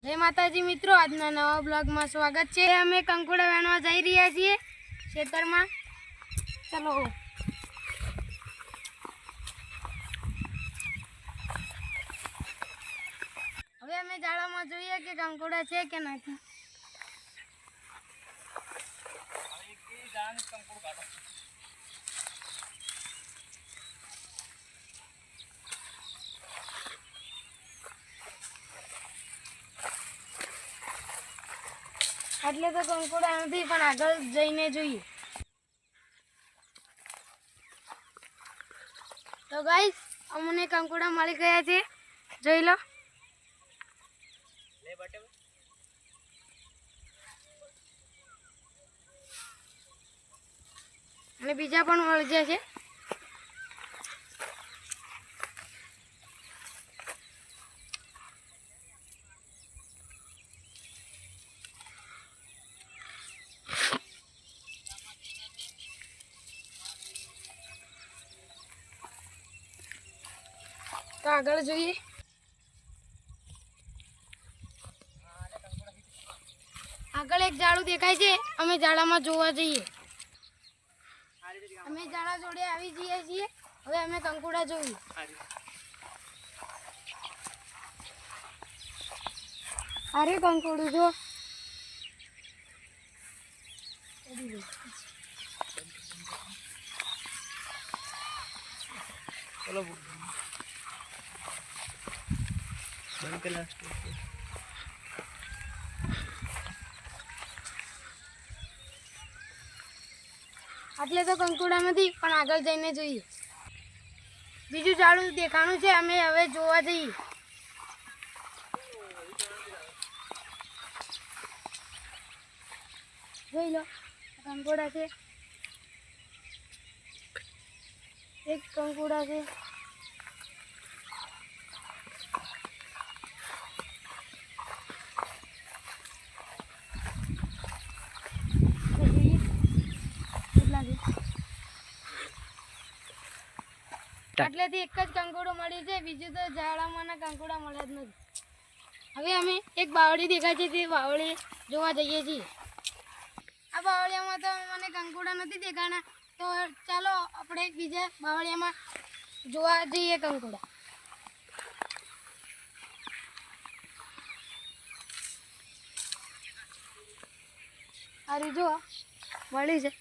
જય માતાજી મિત્રો, આજના નવા બ્લોગમાં સ્વાગત છે। અમે કંકુડા વેણવા જઈ રહ્યા છીએ ખેતરમાં। ચલો હવે અમે જાળામાં જોઈએ કે કંકુડા છે કે નથી। એટલે તો કંકુડા નથી, પણ આગળ જઈને જોઈએ। તો ગાઈસ, અમને કંકુડા મળી ગયા છે, જોઈ લો। અને બીજા પણ મળી ગયા છે। તો આગળ જોઈએ। આગળ એક જાળું દેખાય છે, અમે જાળામાં જોવા જઈએ। અમે જાળા જોડે આવી જઈએ છીએ। હવે અમે કંકુડા જોઈએ। અરે કંકુડું જો, चलो बंद कर लास्ट એટલે તો કંકુડા નથી, પણ આગળ જઈને જોઈએ। બીજું જાળું દેખાણું છે, અમે હવે જોવા જઈએ। જોઈ લો, કંકુડા છે, એક કંકુડા છે। આટલેથી એક જ કંકુડો મળી છે, બીજું તો ઝાડામાંના કંકુડા મળ્યા જ નથી। હવે અમે એક બાવળી દેખાય છે, તે બાવળી જોવા જઈએ છીએ। આ બાવળિયામાં તો મને કંકુડા નથી દેખાણા, તો ચાલો આપણે બીજા બાવળિયામાં જોવા જઈએ કંકુડા। આ જો મળી છે।